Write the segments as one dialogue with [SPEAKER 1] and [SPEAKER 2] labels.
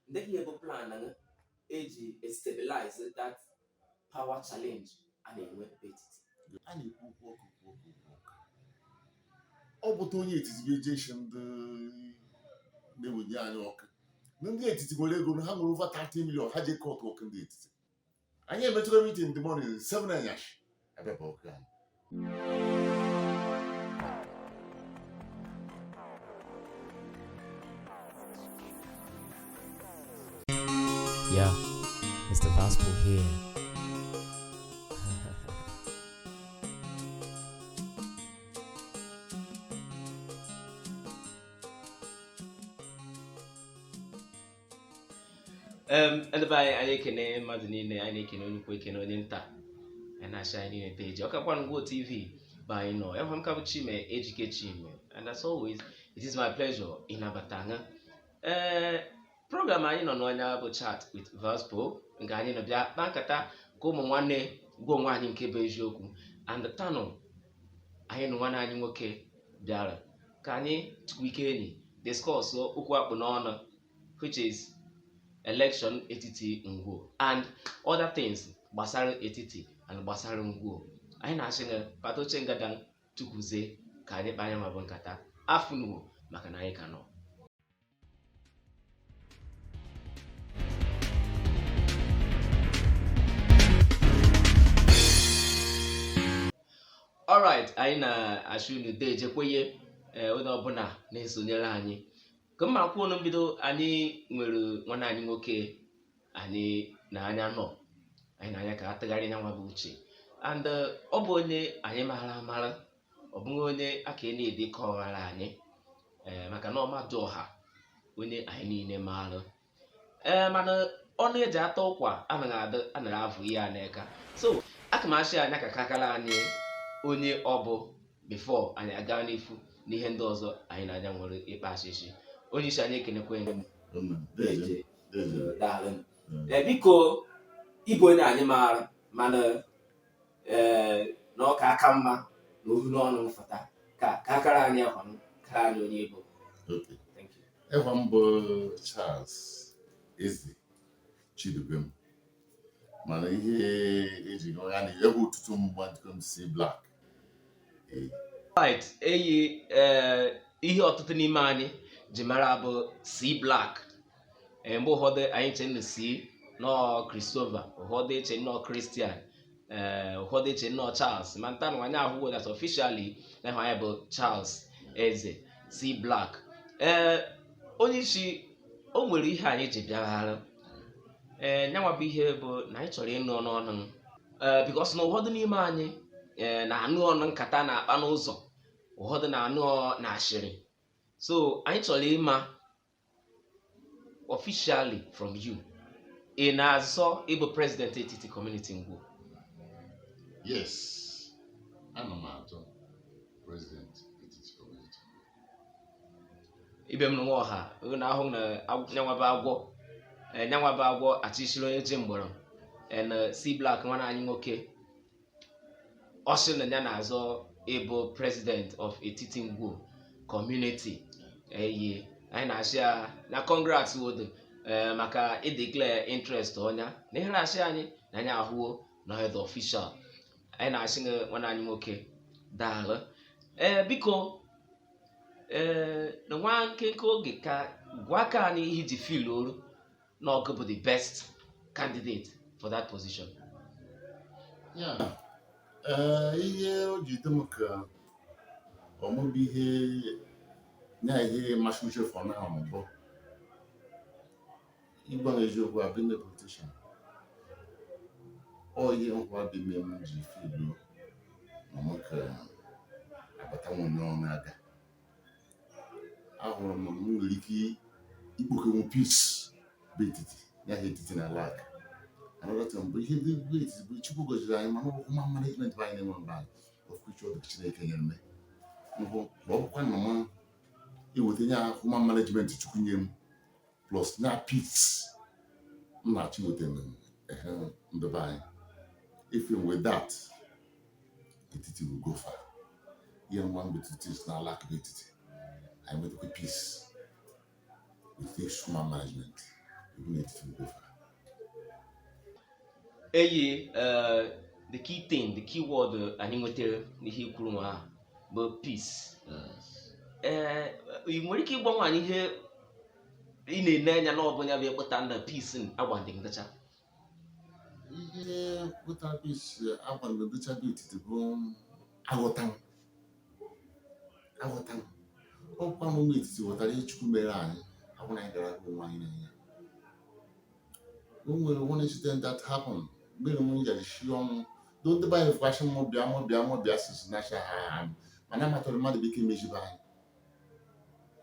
[SPEAKER 1] ndeki ebo plan na eji stabilize that power challenge a na-enwe etiti.
[SPEAKER 2] A na-ekwu okwu ọ bụta onye etiti ga-ejeshi ndị na-ewenye anyị ọkụ na ndị etiti nwere ego na ha nwere over 30 million ha jee kọtụ ọkụ ndị etiti. Anyị emetụrụ meeting the morning 7 anyasị abịaba ọkụ anyị.
[SPEAKER 3] Yeah, it's the gospel here.
[SPEAKER 1] Ndị be anyị ekene mmadụ niile, anyị na-ekene onye ukwu ekene onye nta, anyị na-achị anyị niile peji Ọkakwa Ngwo TV bụ anyị nọ ehụ m ka bụ Chime Ejike Chime, and as always it is my pleasure ịnabata ha. Program anyị nọ n'ọnya bụ Chat with Vaspo, nke anyị nọ bịa kpaa nkata ka ụmụ nwanne gwa onwe anyị nke bụ eziokwu, and tano anyị na nwanne anyị nwoke bịara ka anyị tukwu ike enyi discuss okwu akpụ n'ọnụ, which is election etiti Ngwo and other things gbasara etiti and gbasara Ngwo. Anyị na-asị na patoche ngadan tukwuze ka anyị kpanye ma bụ nkata afụnuwo maka na anyị ka nọ. Alright, anyị na-achụ unu dejekwenye onye ọbụla na-esonyere anyị. Ka mma kwuo na mbido, anyị nwere nwanne anyị nwoke anyị na anya nọ, anyị na anya ka atụgharị nyanwa bụ uche, and ọ bụ onye anyị mara amara, ọ bụghị onye aka na-ede ka ọghara anyị, maka na ọmadụ ọha onye anyị niile mara, mana ọ na-eji ata ụkwa anaghị avụ ihe a n'eka. So aka m achị anya ka kakara anyị onye ọ bụ before anyị aga n'ifu n'ihe ndị ọzọ anyị na-anya nwere ịkpa achịchị. Onye isi anyị ekenekwe biko ịbụ onye anyị maara mana na ọka aka mma na ohu n'ọnụ mfata ka akara anyị ahụ kara anyị onye Igbo.
[SPEAKER 2] Eva m bụ Charles Eze Chidubem, mana ihe eji ya na ebe ụtụtụ mgbadum si black.
[SPEAKER 1] Right, eyi ihe ọtụtụ n'ime anyị ji mara bụ C Black. Mgbe ụfọdụ anyị che na C nọ Christopher, ụfọdụ eche nọ Christian, ụfọdụ eche nọ Charles, ma nta na anyị ahụwo that officially na ịhụ anyị bụ Charles Eze C Black. Onye isi o nwere ihe anyị ji bịaghara, nyanwa bụ ihe bụ na anyị chọrọ ịnụ ọnụ because na ụfọdụ n'ime anyị na-anụ ọnụ nkata na-akpa n'ụzọ, ụfọdụ na-anụ na ashịrị. So anyị chọrọ ịma officially from you, ị na-azọ ịbụ president etiti community Ngwo?
[SPEAKER 2] Yes, ana m azọ president etiti community.
[SPEAKER 1] Ibe m nwa ọha na-ahụ na nyanwa bụ agwọ achịchịrị onye ji mgbọrọ, na C Black nwana anyị nwoke ọ sị na ya na-azọ ịbụ president of etiti Ngwo community. Anyị na-asị ya na congrats wodo maka declare interest ọnya na ihe na-asị anyị na anyị ahụwo na head official. Anyị na-asị na nwanne anyị nwoke daalụ. Biko na nwa nkenke oge ka gwa ka anyị ihe ji feel oru na ọgụ bụ the best candidate for that position.
[SPEAKER 2] Ihe o ji dị m ka ọmụbụ ihe masị uche for now bụ ịgbanwe eziokwu abụ ndị politician. Ọ ihe nkwa dị mme m ji filu na m ka abata nwunye ọnụ aga. Ahụrụ m nwere ike ikpokenwu peace bụ etiti ya ha etiti na lag. Another bụ ihe ndị bụ etiti bụ Chukwu gọziri anyị mana ọkụma management bụ anyị na-enwe mba of which ọ dị Chineke nyere me mbụ ma ọ bụkwa na m iweta nye ahụma management Chukwu nye m plus na peace m na-achọ iweta ndị be anyị. If with that etiti will go far. Ihe nwa mgbe etiti na lack etiti anyị nweta peace with this human management.
[SPEAKER 1] Eyi the key thing, the key word anyị nwetara n'ihe ikwuru nwa ahụ bụ peace. Ị nwere ike ịgbanwe anyị ihe ị na-ene anya na ọ bụ ya bụ ịkpụta na peace agba ndị ndacha.
[SPEAKER 2] Ihe pụtara peace agba ndị ndacha bụ etiti bụ aghọta ọkwa m etiti ghọtara ihe Chukwu mere anyị abụ na anyị gara onwe anyị n'anya. O nwere one incident that happened mgbe m jere shi ọnwụ ndị be anyị fụkwashi m bịa sisi nasha ha mana amatọrọ mmadụ bụ ike mejibe anyị.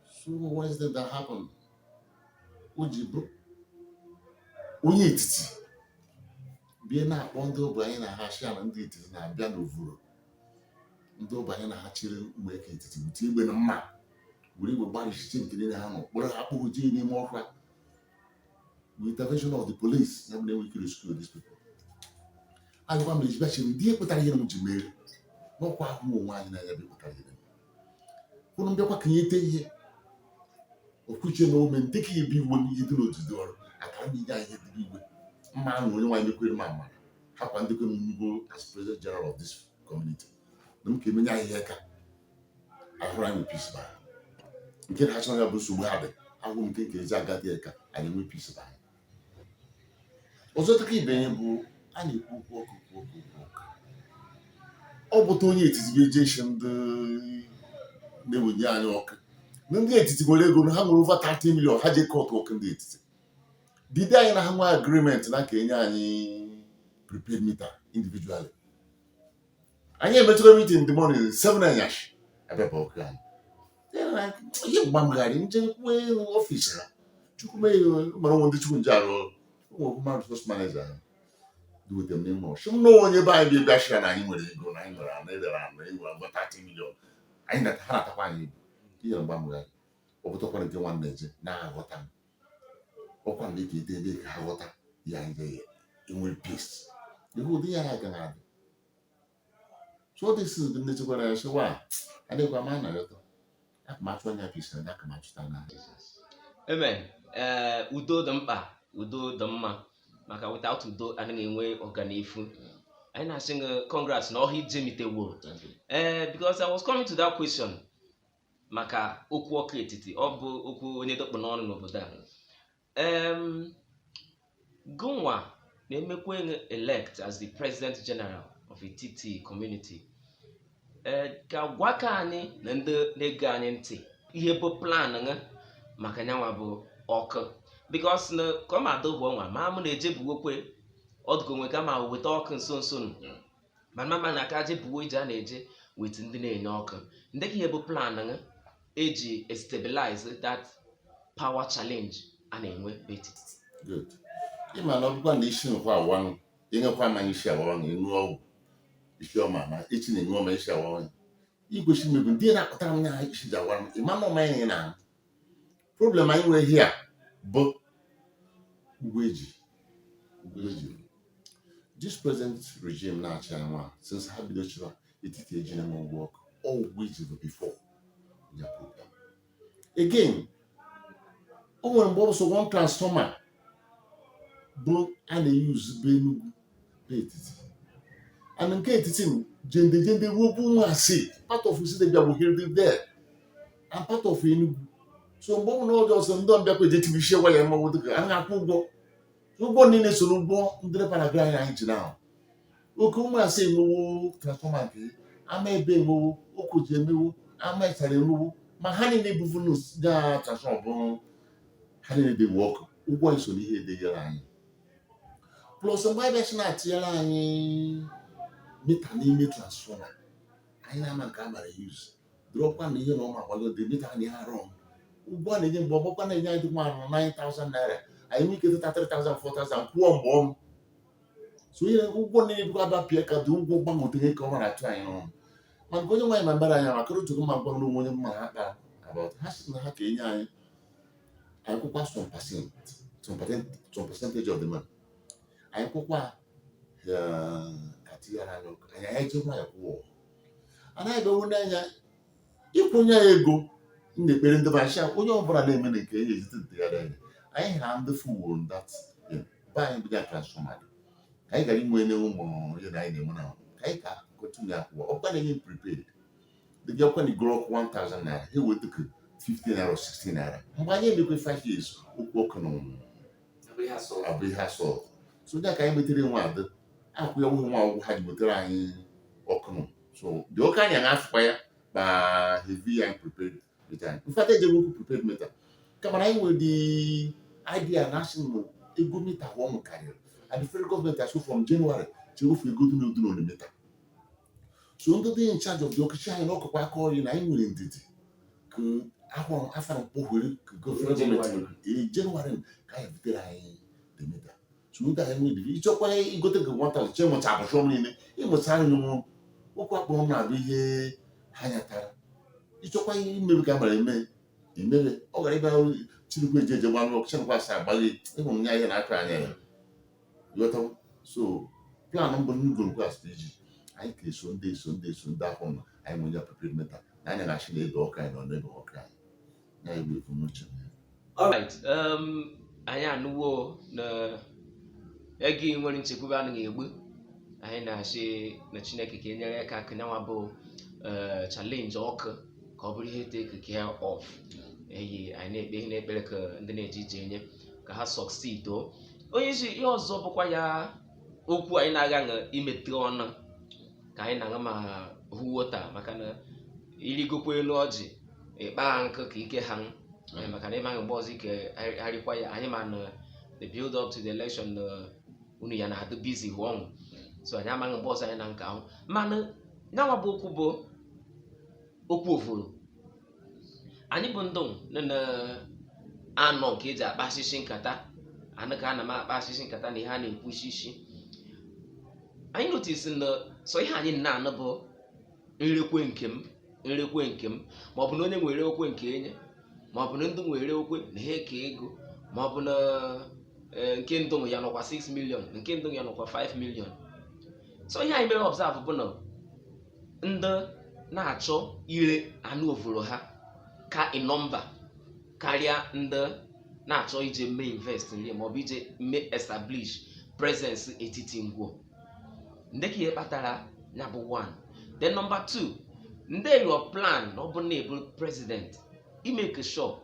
[SPEAKER 2] So one incident that happened o ji bụ onye etiti bịa na-akpọ ndị ogbe anyị na ha shi na ndị etiti na-abịa n'ovuru ndị ogbe anyị na ha chịrị ụmụ eke etiti bute igbe na mma were igbe gbarịchiche nke niile ha nọ kpọrọ ha kpọrọ jee n'ime ọkwa with intervention of the police. Ya bụ na enwe ike rescue these people. Agwa m ejiba chere ndị ekpụtara ihe m ji mere n'ọkwa ahụ onwe anyị n'anya bụ ekpụtara ihe kwụrụ mbịakwa ka nyete ihe okwuche na ome ndị ka ebe iwe ihe dị n'otudo ọrụ akara m inye anyị ihe dị igwe mma ahụ onye nwaanyị mekwere m amara hakwa ndị kwe m nugbo as president general of this community na m ka emenye anyị ihe ka ahụrụ anyị peace ba nke na ha chọrọ ya bụ nsogbu ha dị agwụ m nke ezi agadi eka anyị enwe peace ba. Ọzọ dịka ibe ihe bụ a na-ekwu okwu ọ bụta onye etiti ga-eje ishi ndị na-ewenye anyị ọkụ na ndị etiti nwere ego na ha nwere over 30 million ha je kọtụ ọkụ ndị etiti dide anyị na ha nwe agreement na ka enye anyị prepaid meter individually. Anyị emechara meeting in the morning 7 anyashi abịaba ọkụ anyị ihe mgbamgharị njekwe ọfisi ha Chukwu mee mara nwe ndị Chukwu nje arụ ụmụ ọbụma resource manager ha duwete m n'ime ọchị m na onye be anyị bịa bịashira na anyị nwere ego na anyị nwere anụ edere anụ enwere agba 30 million anyị ha na-atakwa anyị ego ihe na mgbamgharị ọ bụtakwara nke nwanne eje na-aghọta m ọkwa ndị ka ete ebe ka ha ghọta ya anyị enwere peace ihe ụdị ya ha ga na-adị. So this is the nechekwara ya shewa adịkwa ma na yọtọ akụmachụ anya peace na akụmachụta na
[SPEAKER 1] Amen. Udo dị mkpa, udo dị mma maka without udo anaghị enwe ọganifu. Anyị na-asị gị congrats na ọha ije mitewo. Because I was coming to that question maka okwu ọkụ etiti ọ bụ okwu onye dọkpụ n'ọnụ n'obodo a. Gụnwa na-emekwa elect as the president general of Etiti community. Ka gwa ka anyị na ndị na-ege anyị ntị ihe bụ plan nga maka nyanwa bụ ọkụ because na ka ọ ma dobe ọnwa ma mụ na-eje buwokwe ọdụgo nwe ka ma weta ọkụ nso ma mama na aka je buwo ije a na-eje wet ndị na-enye ọkụ ndị ka ihe bụ plan nga eji stabilize that power challenge a na-enwe betiti.
[SPEAKER 2] good. Ịma na ọbụkwa na isi nkwa awanụ ịnyekwa ma isi awanụ ịṅụ ọgwụ isi ọma ma echi na-enye ọma isi awanụ igwechi mmebi ndị na-akpụtara m ya isi ji awanụ ịma na ọma anyị na problem anyị nwere here bụ ugwu eji. This present regime na-achị anyị nwa since ha bido chịrị etiti eji na ụgwọ ọkụ all ugwu eji bụ before their program. Again, o nwere mgbe ọ bụ so one transformer bụ a na-use be Enugu be etiti and nke etiti jende ruo bụ nwa asị part of Isi Debia bụ here there and part of Enugu. So mgbe ọ bụ na ọjọọ ọsọ ndị ọbịakwa eje tibichie gwa ya mmanwụ dịka a na-akwụ ụgwọ niile soro ụgwọ ndị reparagra anyị ji na oke ụmụ asị emewo transformer nke ama ebe emewo okoji emewo ama ịchara emewo ma ha niile bụ vunus ga transformer bụ ha niile dị ọkụ ụgwọ iso n'ihe edegara anyị plus mgbe anyị bịachi na-atịnyere anyị mita n'ime transformer anyị na-ama nke a mara use dropkwa na ihe na ọma agbagode mita na ihe arụ ụgwọ a na-enye mgbe ọgbakwa na-enye anyị dịkwa 9,000 naira anyị nwee ike ịta 3,000 4,000 kwụọ mgbe ọm so ihe ụgwọ na-edukwa abapịa ka dị ụgwọ gbanwete ka ọ mara atụ anyị ọrụ mana onye nwaanyị ma mbara anya maka otu ma gwa n'onwe onye mma ha kpara about ha sị na ha ka enye anyị kwụkwa some percentage of the money anyị kwụkwa atinyere anyị ọkụ anyị ejekwa ya kwụọ anaghị ebewu n'anya ịkwụnye ya ego ndị ekpere ndị basha onye ọbụla na-eme na nke enye ezite ntegharị anyị anyị ha ndị fuworo that ba anyị biga transformer anyị gara inwe ne ụmụ ihe na anyị na-eme na anyị ka continue akwụkwọ ọkwa na-enye prepaid dị gị ọkwa na igoro 1000 naira ha eweta ka 15 naira or 16 naira mgbe anyị emekwe 5 years okwu ọkụ na abụ ihe asọ so ndị ka anyị metere nwa adị akwụ ya nwụghị nwa ọgwụ ha ji metere anyị ọkụ so dị ọka anyị na-afụkwa ya ma heavy and prepared meter in fact eje okwu prepared meter kama na anyị nwere the idea national ego mita ọmụ karịrị and the federal government has from January to ofu ego dị n'odu n'olu mita so ndị dị in charge of the ọkụchi anyị na ọkụkwa aka ọrụ na anyị nwere ndidi ka ahụ afọ mkpọgwere ka gọọmenti January ka anyị butere anyị the mita so ndị anyị nwere ndidi ịchọkwa igote gị 1000 che nwụcha abụchọ niile ịmụcha anyị nwụ okwu akpọrọ na-abụ ihe ha nyatara ịchọkwa ihe imebi ka mara eme imere ọ gara ebe Chineke eje gbanụ ọkụ Chineke asa agbaghị ịhụrụ ya ihe na-achọ anya ya yọta so plan mbụ n'ugwu nke asị iji anyị ka eso ndị ahụ nọ anyị nwere ya prepared meter na anya na-achị na ebe ọka anyị nọ n'ebe ọka anyị na-egbe efu n'uche
[SPEAKER 1] alright anyị anụwo na ego nwere nchekwube anaghị egbu anyị na-achị na Chineke ka enyere aka akanyanwa bụ challenge ọkụ ka ọ bụrụ ihe take care of anyị na-ekpe ihe na-ekpere ka ndị na-eje ije enye ka ha succeed onye isi ihe ọzọ bụkwa ya okwu anyị na-agha imete ọnụ ka anyị na-aṅa ma hụwota maka na irigokwa elu ọjị ịkpa nkụ ka ike ha maka na ịmaghị mgbe ọzọ ike harịkwa ya anyị ma na the build up to the election na unu ya na-adị busy ọnwụ so anyị amaghị mgbe ọzọ anyị na nke ahụ mana nyanwa bụ okwu bụ okwu ofuru anyị bụ ndụ na anọ nke eji akpa asịsị nkata anụ ka ana m akpa asịsị nkata na ihe a na-ekwu isi anyị notisi na so ihe anyị na-anụ bụ nrekwe nke m maọbụ na onye nwere okwe nke enye maọbụ na ndụ nwere okwe na ha eke ego maọbụ na nke ndụ ya nọkwa 6 million nke ndụ ya nọkwa 5 million so ihe anyị mere observe bụ na ndị na-achọ ire anụ ofuru ha ka in number karịa ndị na-achọ ije mee invest nri maọbụ ije mee establish presence etiti ngwo ndị ka ihe kpatara ya bụ 1 then number 2 ndị your plan na ọ bụ na ebu president imeke sure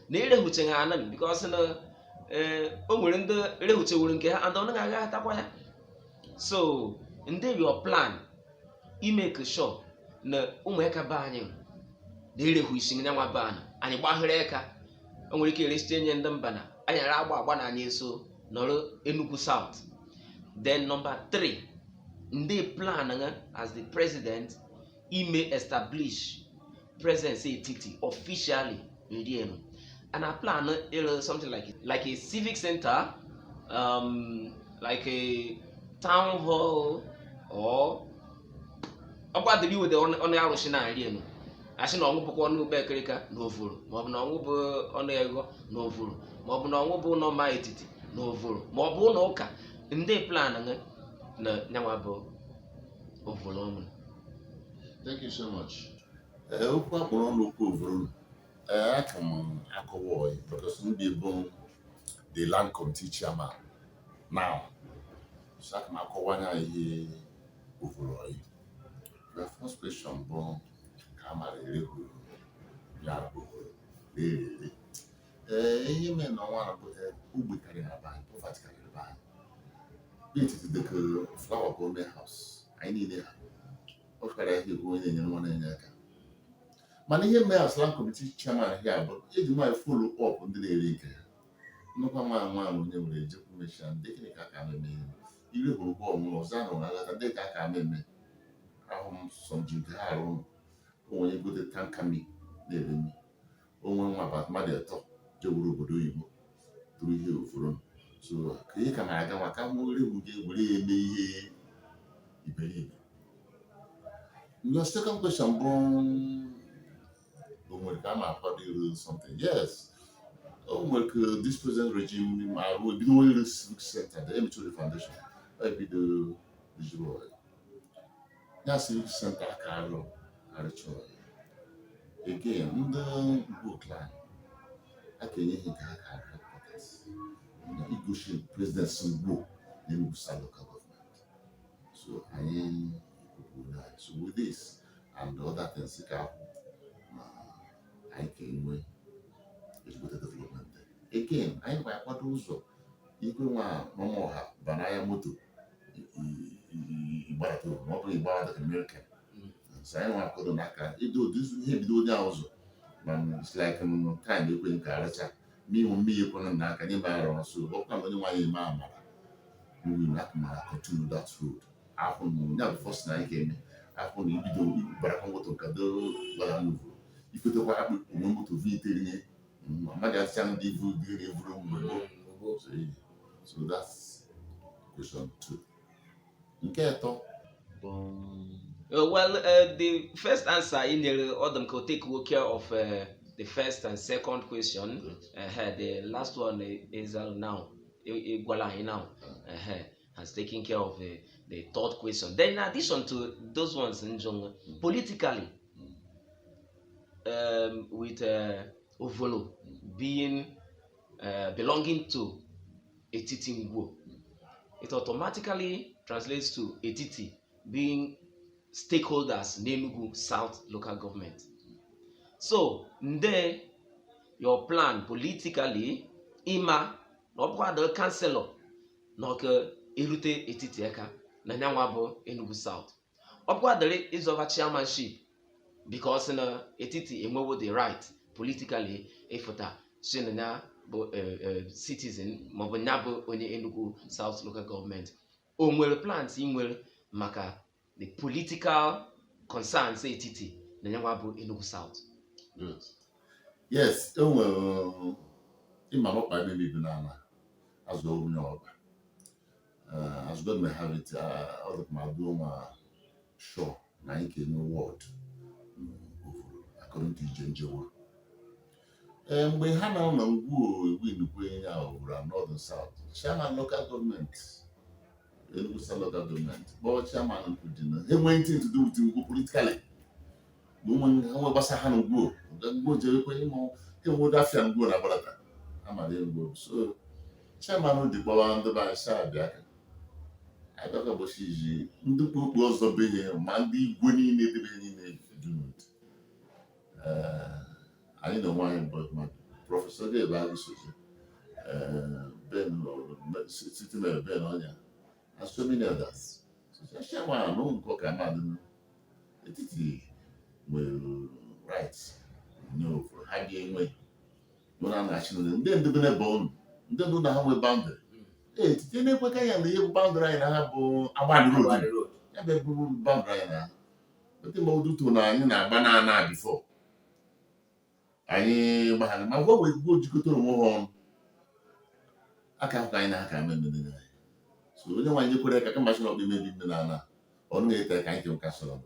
[SPEAKER 1] na erehuche ha anam because na o nwere ndị erehuchewuru nke ha and ọ naghị aghatakwa ya so ndị your plan imeke sure na ụmụaka be anyị na erehu isi nyanwa be anyị gbahịrị aka o nwere ike eresite nye ndị mba na anyị ara agba na anyị eso nọrọ Enugu South. Then number 3 ndị plan as the president ime establish presence etiti officially in and I plan something like a civic center, like a town hall or about the with the on the asị na ọnwụ bụkwa ọnụ ube ekirika na ovuru maọbụ na ọnwụ bụ ọnụ ego na ovuru maọbụ na ọnwụ bụ ụlọ ma etiti na ovuru maọbụ ụlọ ụka ndị plan na nyanwa bụ ovuru ọnụ.
[SPEAKER 2] Thank you so much. Okwu akpọrọ ọnụ okwu ovuru aka m akọwa ọyị because ndị bụ the land committee chairman now so aka m akọwa anya ihe ovuru ọyị. The first question bụ amara erehu ya bụ erere ihe mere na ọnwa bụ ugbe karịrị aba anyị poverty karịrị aba anyị etiti dịka flower gome house anyị niile ha ọ fụkara ihe bụ onye na-enyere nwa na-enye aka mana ihe mere aslan committee chairman ya bụ eji nwaanyị follow up ndị na-ere nke ya nnukwu nwa onye nwere ejekwu mechia ndị gịnị ka aka meme ire hụrụ bọọlụ ọzọ a nọrọ alata ndị ka aka meme ahụ m sọnji nke ha arụ onye gote tankami na-ere mmiri onwe nwa bụ mmadụ atọ jewuru obodo oyibo tụrụ ihe ofuru so ka ihe ka na-aga maka nwere egwu ga-ewere ya eme ihe iberibe. Your second question bụ o nwere ka a na-akwado iru something. Yes, o nwere ka this present regime ma arụ ebido nwere iru civic center the emechori foundation ebido jụrụ ya civic center aka arụ arịchọrọ again ndị Igbo clan aka enye ihe ka ha ka headquarters Igoshin President Sungbo in Busa local government. So so with this and the other things I came with educated development. Again, I know what also even one banana moto Ibarato, not about American. So I know I could not do this him do now. It's like time you couldn't character. Me on me upon a can you so what come anyway, mamma. We will not continue that road. After the first night came, after you do Barakomoto Kado, if you don't have to be Mother Sang Divu, so that's question 2. Okay, talk.
[SPEAKER 1] Well, the first answer in the Odom could take care of the first and second question. The last one is now. Now has taken care of the third question. Then in addition to those ones in Jong, politically, with Ovolo being belonging to Etiti Ngwo, it automatically translates to Etiti being stakeholders in Enugu South local government. So, there, your plan politically, ima, n'ọbụkwa the councillor, n'ọka erute etiti aka, na nyanwa bụ Enugu South. Ọbụkwa the ịzọba chairmanship, because na etiti enwewo the right politically ịfụta si na bụ citizen maọbụ nya bụ onye Enugu South local government. O nwere plans ị nwere maka the political concerns etiti na nyanwa bụ Enugu South.
[SPEAKER 2] Good. Yes, well, in my papa baby banana as well as God may have it out of my dome sure 9K no word according to Jenjo. We have now Mangu win over northern south. Chairman local government. Enugu local government. But chairman he went to do with politically. Woman, how was a hand go? Then go to he would have to go about that. I'm a little go. So, chairman of the Bowan the by Sabia. I talk about she. The poop was the big Mandy winning the beginning. I know why, but my professor gave values. Ben, sitting there, Ben on ya. And so many others. So, chairman, no cook a man. It is. Well, right. No, for hiding way. When I'm actually then the bone, then do not have a boundary. It's the name of the boundary and I have a road. I have a boundary now. But the mode to nine and a banana before. I my what we go to go to more. I can't find a camera. So when you put a commercial of the maybe banana, only a kind of castle.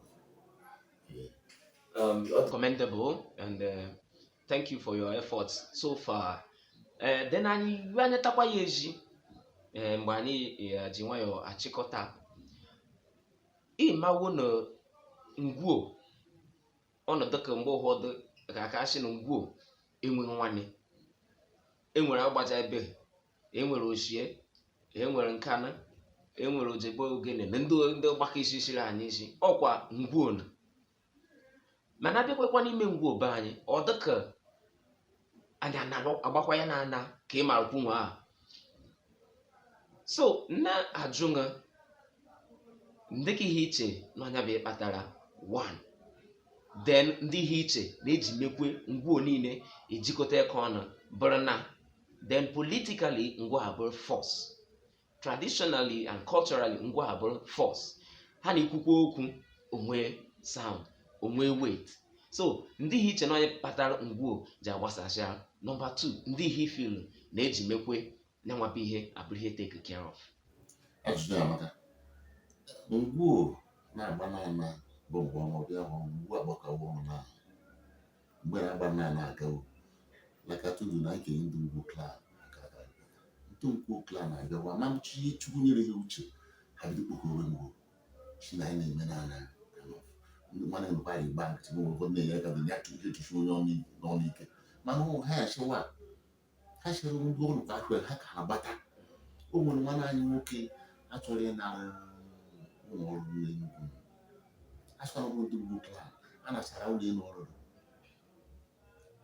[SPEAKER 1] Commendable, and thank you for your efforts so far. Then anyị takwa ya eji mgbe anyị ji nwayọ achịkọta ịmawo na ngwuo ọnọdụ ka mgbe ụfọdụ ka asị na ngwuo enweghị nwanne, enwere agbaja ebe, enwere ochie, enwere nkana, enwere ojegbo ogene na ndị ọgbakọ isi siri anyị isi ọkwa ngwuo na mana abịakwakwa n'ime ngwuo be anyị ọ dịka anyị agbakwa ya na ka ị mara kwu nwa. So na ajụnga ndịka ihe iche n'ọnya bụ kpatara 1 then ndị ihe iche na-eji mekwe ngwuo niile ejikọta aka ọnụ bụrụ na then politically ngwa ha bụrụ force, traditionally and culturally ngwa ha bụrụ force. Ha na-ekwukwa okwu onwe sound onwe weight. So ndị ihe iche n'onye kpatara ngwuo ji agbasasịa. Number 2, ndị ihe feel na-eji mekwe na-nwapụ ihe abụrụ ihe take care of.
[SPEAKER 2] Ajụjụ amaka. Ngwuo na-agba n'ana bụ mgbe ọmọbịa ahụ ngwuo agbakawo ọnụ na mgbe na-agba n'ana agawo laka tudu na nke ndị ugwu klan ntụ nkwu klan na-abịawa ma chi chukwu nyere ha uche ha bido kpokọwe ngwuo chi na anyị na-eme n'ana mana nkwari bank ti mo ko ne ya ka ya tu ke tu onye n'ọnụ ike mana ha ya chewa ha chere ndị ụlọ ka akpere ha ka agbata o nwere nwanne anyị nwoke achọrọ ịnara ụlọ ọrụ n'Enugu achọrọ m ndị ugbo klan a nachara ụlọ elu ọrụ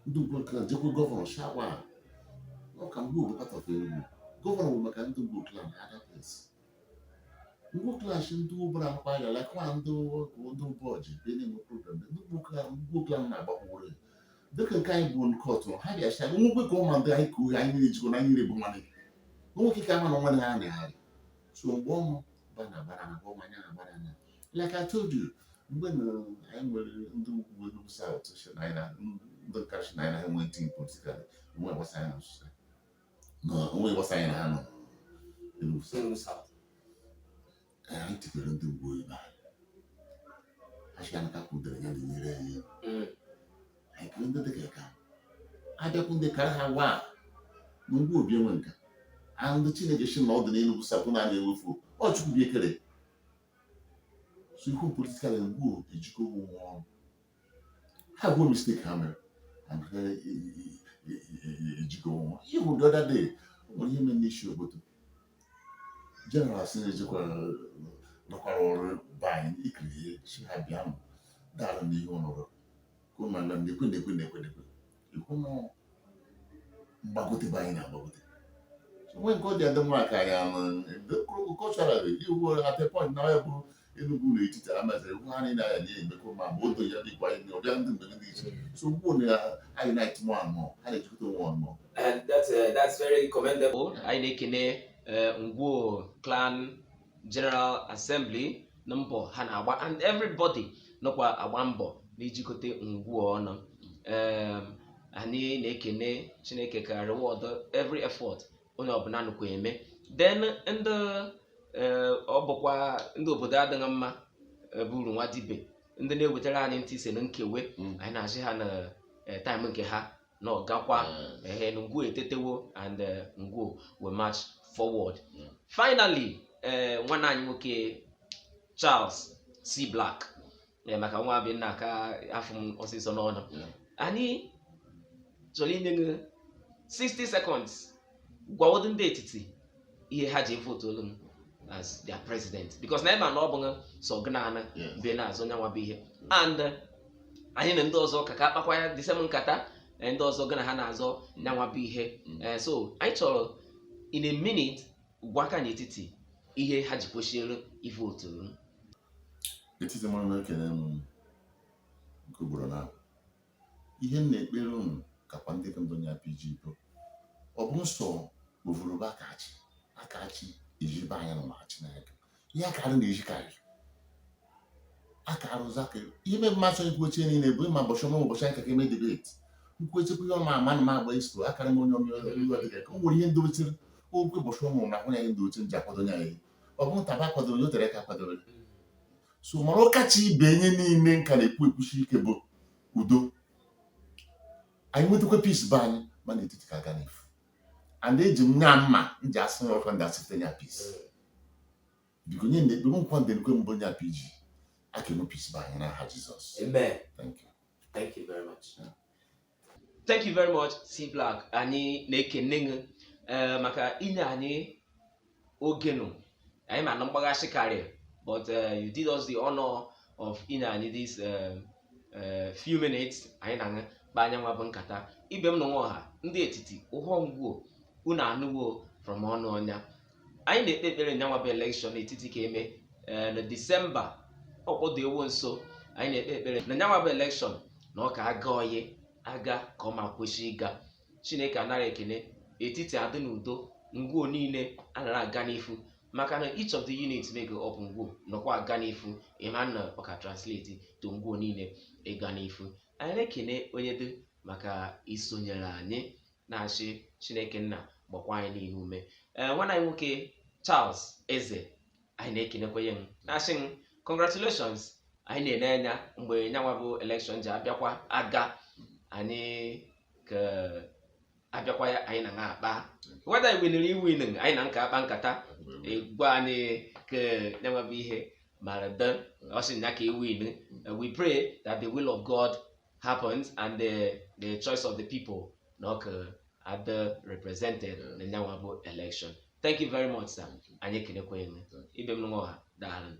[SPEAKER 2] ndị ugbo klan jekwa gọvanọ shawa ọka mgbe obodo part of Enugu gọvanọ bụ maka ndị ugbo klan ada place ugbo klan shi ndị ụbara mkpagha lakwa ndị ụbọchị bene nwe problem ndị ugbo klan na-agbakwụrụ dịka nke anyị bụ nkọtụ ha bịacha nwekwe ka ụmụ ndị anyị ka oge anyị na-ejikọ na anyị na-ebu nwanne nwoke ka ama na nwanne ha na-agharị so mgbe ọmụ gbana na ọma anya na-agbara anya like I told you mgbe anyị nwere ndị ugwu Enugu South ndị kachi na anyị na ha nwee tin politikali onwe gbasa anyị na nsụsa onwe gbasa anyị na ha nọ Enugu South anyị tikere ndị ugwu oyibo achịa naka kwudere ya dị nyere anyị ekele ndị dịka ka abịakwu ndị kara ha waa na ngwa obi enwe nka ndị Chineke shi na ọ dị n'Enugu South na na-ewefu ọ Chukwu bi ekele so ihu politikal ngwa ejikọ onwe ọrụ ha bụ mistake ha mere and ha ejikọ onwe ihe bụ the other day nwere ihe mere n'isi obodo general si na-ejikwa nọkwara ọrụ be anyị ikiri ihe si ha bịa nụ dara n'ihe ọnọrọ kumanda ndekwe ikwu na mgbagote bụ anyị na-agbagote nwe nke ọ dị adị mma ka anyị culturally iwu at a point na ya bụ Enugu n'etiti amaziri ugwu ha niile anya na-emekọ ma ma odo ya dịkwa anyị ọbịa ndị mgbe dị iche so ugbu na anyị unite more and more ha na-ejikọta onwe ọnụ
[SPEAKER 1] and that's very commendable. Anyị na-ekene Ngwo Clan General Assembly na mbọ ha na-agba and everybody nọkwa agba mbọ n'ijikọta ngwuo ọnụ anyị na-ekene Chineke ka reward every effort onye ọbụla nụkwa eme then ndị ọ bụkwa ndị obodo adịghị mma buru nwa dibe ndị na-ewetara anyị ntị ise na nkewe anyị na-achị ha na time nke ha na ọgakwa na ngwuo etetewo and ngwuo will march forward. Finally nwanne anyị nwoke Charles C. Black maka nwa abịa nna ka afọ m ọsịsọ n'ọnụ anyị chọrọ inye 60 seconds gwawodo ndị etiti ihe ha ji vote olu m as their president because na ịma na ọ bụ sọ gana be na-azụ nyanwa bụ ihe and anyị na ndị ọzọ ka akpakwa ya disem nkata ndị ọzọ gana ha na-azọ nyanwa bụ ihe so anyị chọrọ in a minute gwa aka n'etiti ihe ha ji kwesịrị ivote olu
[SPEAKER 2] etiti mara na-ekene m nke ugboro na ihe m na-ekpere unu kakwa ndị ndụ nya PG bụ ọ bụ nsọ ovuruba akachi ejibe anya na machi n'aka ihe akara na-ejikarị akara ụzọ ihe ime mmasị ikwochie niile bụ ịma ụbọchị ọma ụbọchị anyị ka eme debate nkwechekwa ihe ọma ama na m agba iso akara m onye ọmịọ dịka ka o nwere ihe ndị ochiri okwe ụbọchị ọmụ na ahụ ya ndị ochie nji akwado nya ya ọ bụ ntaba kwadoro onye o tere ka kwadoro so mara ọkacha ibe enye niile nka na-ekwu ekwuchi ike bụ udo anyị nwetakwa peace be anyị mana etiti ka aga n'ifu and eji m nya mma nji asị ya ọkwa ndị asịfte nya peace biko nye na-ekpere nkwa ndị nkwe mbụ nya PG akenu peace be anyị n'aha Jizọs.
[SPEAKER 1] Amen.
[SPEAKER 2] Thank you
[SPEAKER 1] very much. Thank you very much C. Black. Anyị na-ekene maka inye anyị oge nụ anyị ma na mgbaghachi karịa but you did us the honor of inye anyị this few minutes anyị na kpa anya nwa bụ nkata ibe m n'onwe ọha ndị etiti ụhọ ngwuo unu anụwo from ọnụ ọnya anyị na-ekpe ekpere nyanwa bụ election etiti ka eme na Disemba ọkpọdo ewo nso anyị na-ekpe ekpere na nyanwa bụ election na ọ ka aga oyi aga ka ọ ma kwesị ịga Chineke anara ekene etiti adị n'udo ngwuo niile anara aga n'ifu maka na each of the units make up ngwuo nọkwa aga n'ifu ịma ọka translate to ngwuo niile ịga n'ifu anyị na-ekene onye dị maka isonyere anyị na-achị Chineke nna gbakwa anyị niile ume nwanne anyị nwoke Charles Eze anyị na-ekenekwa ya na-achị congratulations anyị na-ene anya mgbe nyanwa bụ election ji abịakwa aga anyị ka abịakwa ya anyị na akpa whether anyị winere iwin anyị na nka akpa nkata gwa anyị ka nyanwa bụ ihe mara dị ọsị nya ka ewin we pray that the will of God happens and the choice of the people na ọka other represented na nyanwa bụ election. Thank you very much, sir. Anyị kenekwa enu. Ibe m n'ụwa ha, daalụ.